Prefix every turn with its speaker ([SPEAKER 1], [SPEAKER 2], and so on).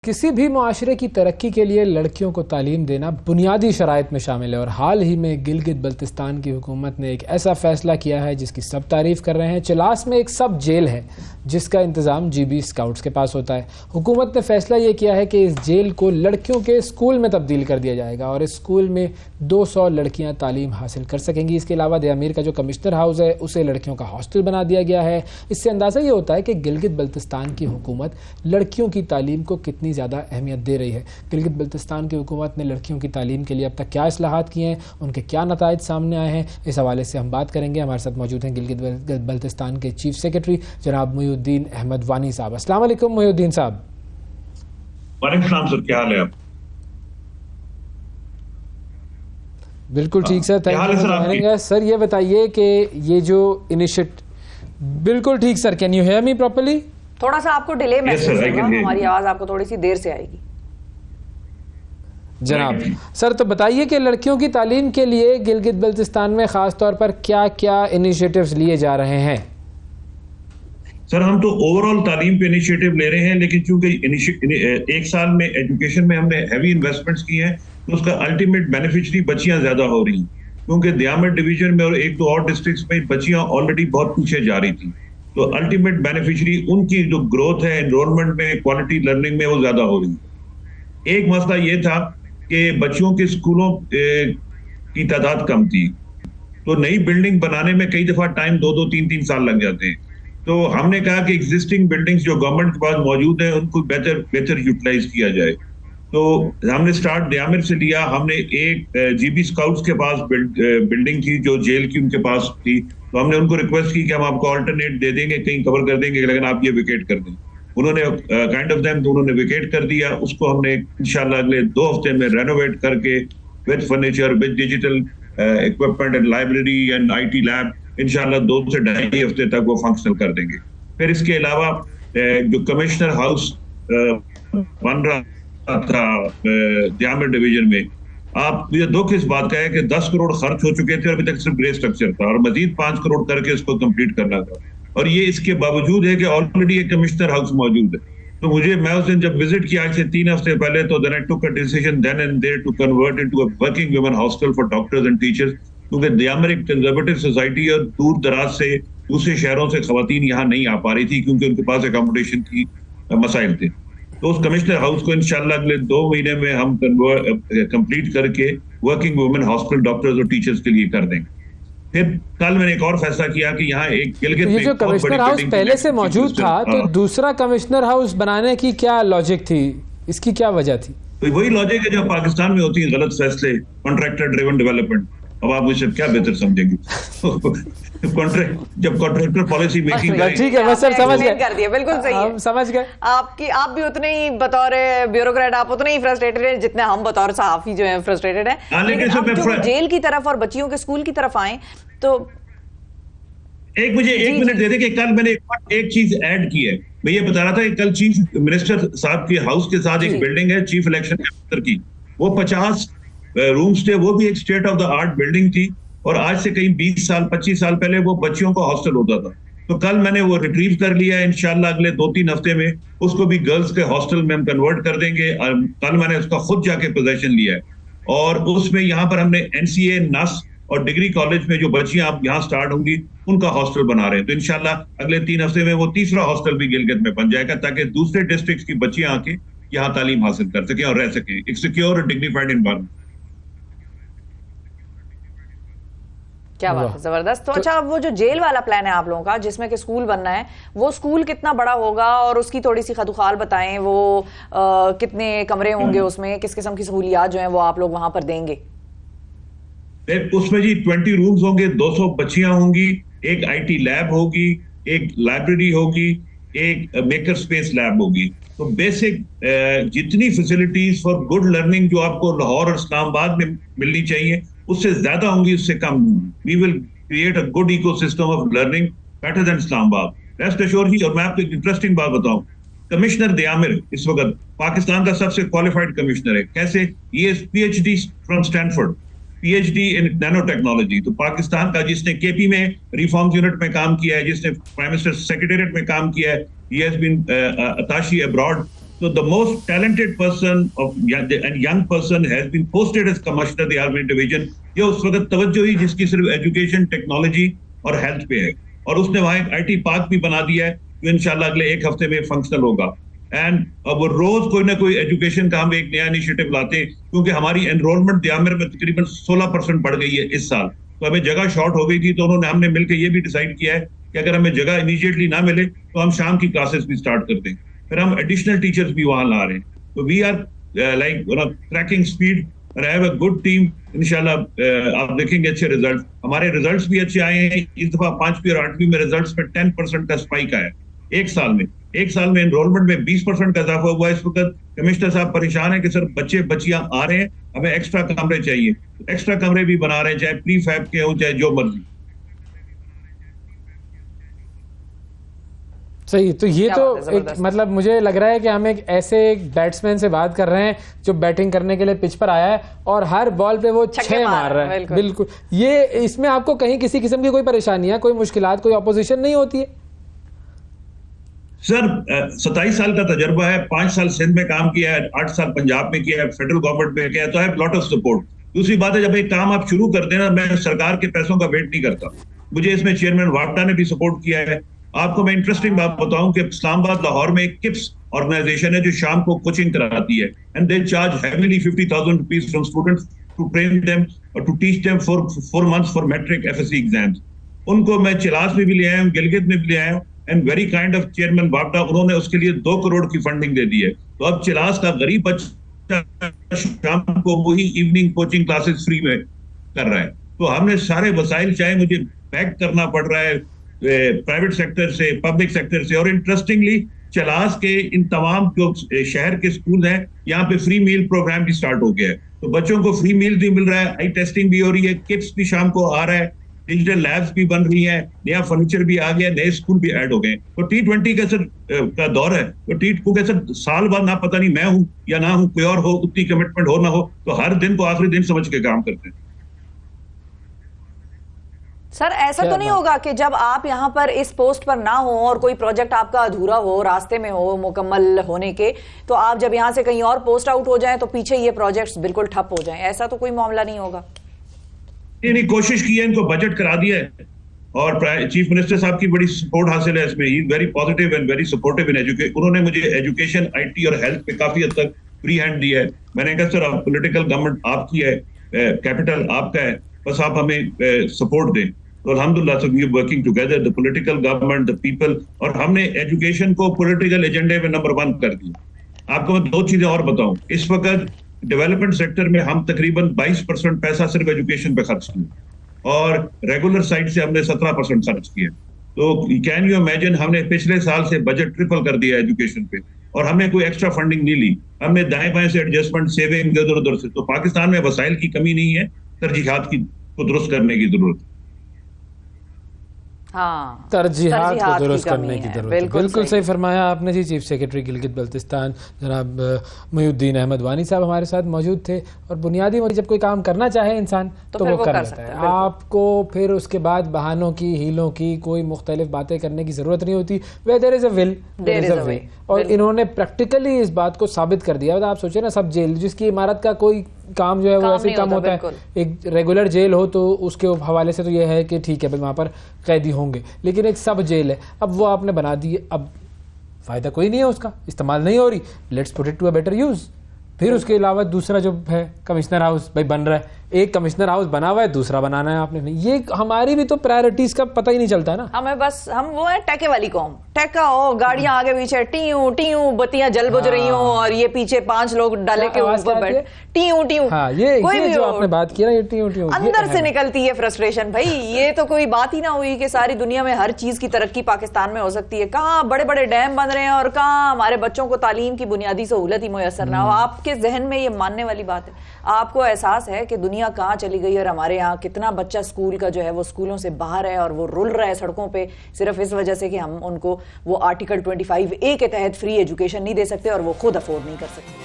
[SPEAKER 1] کسی بھی معاشرے کی ترقی کے لیے لڑکیوں کو تعلیم دینا بنیادی شرائط میں شامل ہے، اور حال ہی میں گلگت بلتستان کی حکومت نے ایک ایسا فیصلہ کیا ہے جس کی سب تعریف کر رہے ہیں۔ چلاس میں ایک سب جیل ہے جس کا انتظام جی بی اسکاؤٹس کے پاس ہوتا ہے۔ حکومت نے فیصلہ یہ کیا ہے کہ اس جیل کو لڑکیوں کے اسکول میں تبدیل کر دیا جائے گا اور اس اسکول میں 200 لڑکیاں تعلیم حاصل کر سکیں گی۔ اس کے علاوہ دیامیر کا جو کمشنر ہاؤس ہے اسے لڑکیوں کا ہاسٹل بنا دیا گیا ہے۔ اس سے اندازہ یہ ہوتا ہے کہ گلگت بلتستان کی حکومت لڑکیوں کی تعلیم کو کتنی زیادہ اہمیت دے رہی ہے۔ گلگت بلتستان کی حکومت نے لڑکیوں کی تعلیم کے لیے اب تک کیا اصلاحات کیے ہیں، ان کے کیا نتائج سامنے آئے ہیں، اس حوالے سے ہم بات کریں گے۔ ہمارے ساتھ موجود ہیں گلگت بلتستان کے چیف سیکرٹری جناب محی الدین احمد وانی صاحب۔ السلام علیکم محی الدین صاحب۔
[SPEAKER 2] وعلیکم السلام سر، کیا حال ہے آپ؟
[SPEAKER 1] بالکل ٹھیک سر، تھینک یو سر۔ یہ بتائیے کہ یہ جو بالکل ٹھیک sir, can you hear me properly?
[SPEAKER 3] تھوڑا سا آپ کو ڈیلے محسوس ہوگا، ہماری آواز آپ کو تھوڑی سی دیر سے آئے گی
[SPEAKER 1] جناب۔ سر تو بتائیے کہ لڑکیوں کی تعلیم کے لیے گلگت بلتستان میں خاص طور پر کیا کیا انیشیٹوز لیے جا رہے ہیں؟
[SPEAKER 2] سر ہم تو اوور آل تعلیم پہ انیشیٹو لے رہے ہیں، لیکن چونکہ ایک سال میں ایجوکیشن میں ہم نے ہیوی انویسٹمنٹس کی ہیں تو اس کا الٹیمیٹ بینیفیشری بچیاں زیادہ ہو رہی ہیں، کیونکہ دیامر ڈویژن میں اور ایک دو اور ڈسٹرکٹس میں بچیاں آلریڈی بہت پیچھے جا رہی تھیں، تو الٹیمیٹ بینیفیشری ان کی جو گروتھ ہے انرولمنٹ میں، کوالٹی لرننگ میں، وہ زیادہ ہو رہی ہے۔ ایک مسئلہ یہ تھا کہ بچوں کے اسکولوں کی تعداد کم تھی، تو نئی بلڈنگ بنانے میں کئی دفعہ ٹائم 2-3 سال لگ جاتے ہیں، تو ہم نے کہا کہ ایگزسٹنگ بلڈنگز جو گورنمنٹ کے پاس موجود ہیں ان کو بہتر یوٹیلائز کیا جائے، تو ہم نے سٹارٹ دیامر سے لیا۔ ہم نے ایک جی بی اسکاؤٹس کے پاس بلڈنگ تھی جو جیل کی ان کے پاس تھی، تو ہم نے ان کو ریکویسٹ کی کہ ہم آپ کو آلٹرنیٹ دے دیں گے، کہیں کور کر دیں گے، لیکن آپ یہ ویکیٹ کر دیں۔ انہوں نے کائنڈ آف دیم تو انہوں نے ویکیٹ کر دیا، اس کو ہم نے انشاءاللہ اگلے 2 ہفتے میں رینوویٹ کر کے with furniture, with digital equipment and library and I T lab انشاءاللہ 2 سے 2.5 ہفتے تک وہ فنکشنل کر دیں گے۔ پھر اس کے علاوہ جو کمشنر ہاؤس بن رہا تھا دیامر ڈویژن میں، آپ یہ دکھ اس بات کا ہے کہ 10 کروڑ خرچ ہو چکے تھے اور ابھی تک صرف گرے اسٹرکچر تھا، اور مزید 5 کروڑ کر کے اس کو کمپلیٹ کرنا تھا، اور یہ اس کے باوجود ہے کہ آلریڈی ایک کمشنر ہاؤس موجود ہے۔ تو میں اس دن جب وزٹ کیا آج سے 3 ہفتے پہلے، تو then I took a decision then and there to convert into a working women hostel for doctors and teachers، کیونکہ دیامر ایک کنزرویٹو سوسائٹی اور دور دراز سے دوسرے شہروں سے خواتین یہاں نہیں آ پا رہی تھی کیونکہ ان کے پاس اکاموڈیشن کی مسائل تھے، تو اس کمشنر ہاؤس کو انشاءاللہ اگلے 2 مہینے میں ہم کمپلیٹ کر کے ورکنگ وومن ہاسپٹل ڈاکٹرز اور ٹیچرز کے لیے کر دیں گے۔ پھر کل میں نے ایک اور فیصلہ کیا کہ یہاں ایک گلگت میں
[SPEAKER 1] جو کمشنر ہاؤس پہلے سے موجود تھا، تو دوسرا کمشنر ہاؤس بنانے کی کیا لاجک تھی، اس کی کیا وجہ تھی؟
[SPEAKER 2] وہی لاجک ہے جو پاکستان میں ہوتی ہے، غلط فیصلے، کانٹریکٹر ڈریون ڈیولپمنٹ۔ اب آپ اسے کیا بہتر سمجھیں گے؟ جب کانٹریکٹر پالیسی میکنگ کریں،
[SPEAKER 1] ٹھیک ہے سر، سمجھ گئے،
[SPEAKER 3] کر دیا، بالکل صحیح ہے،
[SPEAKER 1] سمجھ گئے۔
[SPEAKER 3] آپ بھی اتنے ہی بطور بیوروکریٹ آپ اتنے ہی فرسٹریٹڈ ہیں جتنے ہم بطور صحافی جو ہیں فرسٹریٹڈ ہیں، لیکن اب جو جیل کی طرف اور بچیوں کے اسکول کی طرف آئیں تو
[SPEAKER 2] مجھے 1 منٹ دے دیں کہ کل میں نے ایک چیز ایڈ کی ہے۔ میں یہ بتا رہا تھا کہ کل چیف منسٹر صاحب کے ہاؤس کے ساتھ ایک بلڈنگ ہے چیف الیکشن افسر کی، وہ 50 رومز تھے، وہ بھی ایک state of the art building تھی، اور آج سے کہیں 20-25 سال پہلے وہ بچیوں کا ہاسٹل ہوتا تھا، تو کل میں نے وہ ریٹریو کر لیا ہے، انشاءاللہ اگلے 2-3 ہفتے میں اس کو بھی گرلز کے ہاسٹل میں ہم کنورٹ کر دیں گے، اور کل میں نے اس کا خود جا کے پوزیشن لیا ہے، اور اس میں یہاں پر ہم نے NCA نس اور ڈگری کالج میں جو بچیاں اب یہاں سٹارٹ ہوں گی ان کا ہاسٹل بنا رہے ہیں، تو انشاءاللہ اگلے 3 ہفتے میں وہ تیسرا ہاسٹل بھی گلگت میں بن جائے گا، تاکہ دوسرے ڈسٹرکٹس کی بچیاں آ کے یہاں تعلیم حاصل کر سکیں اور رہ سکیں ایک سیکیور اور ڈگنیفائڈ انوائرمنٹ۔
[SPEAKER 3] کیا بات ہے، زبردست۔ تو اچھا، وہ جو جیل والا پلان ہے آپ لوگوں کا جس میں کہ اسکول بننا ہے، وہ اسکول کتنا بڑا ہوگا اور اس کی تھوڑی سی خدوخال بتائیں، وہ کتنے کمرے ہوں گے، اس میں کس قسم کی سہولیات جو ہیں وہ آپ لوگ وہاں پر دیں گے؟
[SPEAKER 2] اس میں جی 20 رومز ہوں گے، 200 بچیاں ہوں گی، ایک آئی ٹی لیب ہوگی، ایک لائبریری ہوگی، ایک میکر سپیس لیب ہوگی، تو بیسک جتنی فیسلٹیز فار گڈ لرننگ جو آپ کو لاہور اور اسلام آباد میں ملنی چاہیے اس سے زیادہ ہوں گی، اس سے کم ہوں گی۔ We will create a good ecosystem of learning better than Islamabad, rest Ishwar ہی۔ اور میں آپ کو ایک انٹرسٹنگ بات بتاؤں، کمشنر دیامر اس وقت پاکستان کا سب سے کوالیفائڈ کمشنر ہے۔ کیسے؟ یہ PhD from Stanford, PhD in Nano technology, تو پاکستان کا جس نے KP میں ریفارمز یونٹ میں کام کیا ہے، جس نے پرائم منسٹر سیکریٹریٹ میں کام کیا ہے، he has been attaché abroad So the most talented person and young person has been posted as commissioner of the Army Division. ये उस वक्त तवज्जो ही जिसकी सिर्फ एजुकेशन, टेक्नोलॉजी और हेल्थ पे है, और उसने वहाँ एक IT पार्क भी बना दिया है जो इंशाल्लाह अगले एक हफ्ते में फंक्शनल होगा. एंड अब रोज कोई ना कोई एजुकेशन का हम एक नया इनिशिएटिव लाते हैं, क्योंकि हमारी एनरोलमेंट दियामर में तकरीबन 16% बढ़ गई है इस साल. तो हमें जगह शॉर्ट हो गई थी, तो हमने मिलकर ये भी डिसाइड किया है कि अगर हमें जगह इमीडिएटली ना मिले तो हम शाम की क्लासेस भी स्टार्ट करते हैं. फिर हम एडिशनल टीचर्स भी वहां ला रहे हैं. तो we are like tracking speed और हैव अ गुड टीम. इंशाल्लाह आप देखेंगे अच्छे रिजल्ट. हमारे रिजल्ट्स भी अच्छे आए हैं. इस दफा 5वीं और 8वीं में रिजल्ट्स में 10% का स्पाइक आया एक साल में. एक साल में एनरोलमेंट में 20% का इजाफा हुआ. इस वक्त कमिश्नर साहब परेशान है कि सर बच्चे बच्चियां आ रहे हैं, हमें एक्स्ट्रा कमरे चाहिए. एक्स्ट्रा कमरे भी बना रहे हैं, चाहे प्री फैब के हो चाहे जो मर्जी.
[SPEAKER 1] सही. तो ये तो एक मतलब मुझे लग रहा है कि हम एक ऐसे बैट्समैन से बात कर रहे हैं जो बैटिंग करने के लिए पिच पर आया है और हर बॉल पे वो 6 मार रहा है. बिल्कुल. ये इसमें आपको कहीं किसी किस्म की कोई परेशानी है, कोई मुश्किलात, कोई अपोजिशन नहीं होती है?
[SPEAKER 2] सर 27 साल का तजर्बा है. 5 साल सिंध में काम किया है, 8 साल पंजाब में किया है, फेडरल गवर्नमेंट में किया है, तो है लॉट ऑफ सपोर्ट. दूसरी बात है, जब एक काम आप शुरू करते हैं ना, मैं सरकार के पैसों का वेट नहीं करता. मुझे इसमें चेयरमैन वापटा ने भी सपोर्ट किया है. आपको मैं इंटरेस्टिंग बात बताऊं कि इस्लामाबाद लाहौर में एक किप्स ऑर्गेनाइजेशन है जो शाम को कोचिंग कराती है, and they charge heavily 50,000 rupees from students to train them और to teach them for 4 months for matric FSC exams. उनको मैं चिलास में भी ले आया हूँ, गिलगित में भी ले आया हूँ, and very kind of chairman वापटा, उन्होंने उसके लिए 2 करोड़ की फंडिंग दे दी है. तो अब चिलास का गरीब बच्चा शाम को वही इवनिंग कोचिंग क्लासेस फ्री में कर रहा है. तो हमने सारे वसाइल, चाहे मुझे बैक करना पड़ रहा है प्राइवेट सेक्टर से, पब्लिक सेक्टर से, और इंटरेस्टिंगली चलास के इन तमाम जो शहर के स्कूल हैं यहाँ पे फ्री मील प्रोग्राम भी स्टार्ट हो गया है. तो बच्चों को फ्री मील भी मिल रहा है, आई टेस्टिंग भी हो रही है, किट्स भी शाम को आ रहा है, डिजिटल लैब्स भी बन रही हैं, नया फर्नीचर भी आ गया, नए स्कूल भी ऐड हो गए. तो T20 का सर का दौर है, तो को सर साल बाद ना पता नहीं मैं हूँ या ना हूँ, कोई और हो, उतनी कमिटमेंट हो ना हो, तो हर दिन को आखिरी दिन समझ के काम करते हैं.
[SPEAKER 3] सर ऐसा तो नहीं होगा कि जब आप यहाँ पर इस पोस्ट पर ना हो और कोई प्रोजेक्ट आपका अधूरा हो, रास्ते में हो मुकम्मल होने के, तो आप जब यहाँ से कहीं और पोस्ट आउट हो जाएं तो पीछे ये प्रोजेक्ट्स बिल्कुल ठप हो जाएं? ऐसा तो कोई मामला नहीं होगा?
[SPEAKER 2] नहीं, कोशिश की है, इनको बजट करा दिया है और चीफ मिनिस्टर साहब की बड़ी सपोर्ट हासिल है इसमें. He is very positive and very supportive in education. उन्होंने मुझे एजुकेशन, IT और हेल्थ पे काफी हद तक फ्री हैंड दिया है. मैंने कहा सर पॉलिटिकल गवर्नमेंट आपकी है, कैपिटल आपका है, बस आप हमें सपोर्ट दें. तो अल्हम्दुलिल्लाह so we are working together, the political government, the people, और हमने एजुकेशन को पॉलिटिकल एजेंडे में नंबर 1 कर दिया. आपको मैं 2 चीजें और बताऊं. इस वक्त डेवलपमेंट सेक्टर में हम तकरीबन 22% पैसा सिर्फ एजुकेशन पे खर्च किया और रेगुलर साइड से हमने 17% खर्च किया. तो कैन यू इमेजिन, हमने पिछले साल से बजट ट्रिपल कर दिया एजुकेशन पे और हमने कोई एक्स्ट्रा फंडिंग नहीं ली. हमने दाएं बाएं से एडजस्टमेंट, सेविंग इधर उधर से. तो पाकिस्तान में वसाइल की कमी नहीं है, तरजीहात को दुरुस्त करने की जरूरत.
[SPEAKER 3] हाँ,
[SPEAKER 1] तरजीहात को दुरुस्त करने की जरूरत है. बिल्कुल सही फरमाया आपने जी. चीफ सेक्रेटरी गिलगित बल्तिस्तान जनाब मुहिउद्दीन अहमद वानी साहब हमारे साथ मौजूद थे. और बुनियादी जब कोई काम करना चाहे इंसान तो वो कर लेता है. आपको फिर उसके बाद बहानों की, हीलों की, कोई मुख्तलिफ बातें करने की जरूरत नहीं होती. Way there is a will there is a way. और इन्होंने प्रैक्टिकली इस बात को साबित कर दिया. आप सोचे ना, सब जेल जिसकी इमारत का कोई काम जो है वो ऐसे ही कम होता है. एक रेगुलर जेल हो तो उसके हवाले से तो ये है कि ठीक है भाई वहाँ पर कैदी होंगे, लेकिन एक सब जेल है. अब वो आपने बना दी, अब फायदा कोई नहीं है उसका, इस्तेमाल नहीं हो रही. Let's put it to a better use. फिर उसके अलावा दूसरा जो है कमिश्नर हाउस भाई बन रहा है. एक कमिश्नर हाउस बना हुआ है, दूसरा बनाना है आपने नहीं. ये हमारी भी तो प्रायोरिटीज का पता ही नहीं चलता ना.
[SPEAKER 3] हमें बस हम वो है टैके वाली कौम. टैका हो, गाड़ियां आगे पीछे टीयू टीयू, बत्तियां जल बुझ रही हो और ये पीछे 5 लोग डाले के ऊपर बैठ टीयू टीयू.
[SPEAKER 1] कोई भी जो आपने बात की ना, ये टीयू टीयू
[SPEAKER 3] अंदर से निकलती है फ्रस्ट्रेशन. भाई ये तो कोई बात ही ना हुई कि सारी दुनिया में हर चीज की तरक्की पाकिस्तान में हो सकती है. कहाँ बड़े बड़े डैम बन रहे हैं और कहाँ हमारे बच्चों को तालीम की बुनियादी सहूलत ही मुयसर ना हो. आपके जहन में ये मानने वाली बात है? आपको एहसास है कि दुनिया कहाँ चली गई और हमारे यहाँ कितना बच्चा स्कूल का जो है वो स्कूलों से बाहर है और वो रुल रहा है सड़कों पे सिर्फ इस वजह से कि हम उनको वो आर्टिकल 25A के तहत फ्री एजुकेशन नहीं दे सकते और वो खुद अफोर्ड नहीं कर सकते.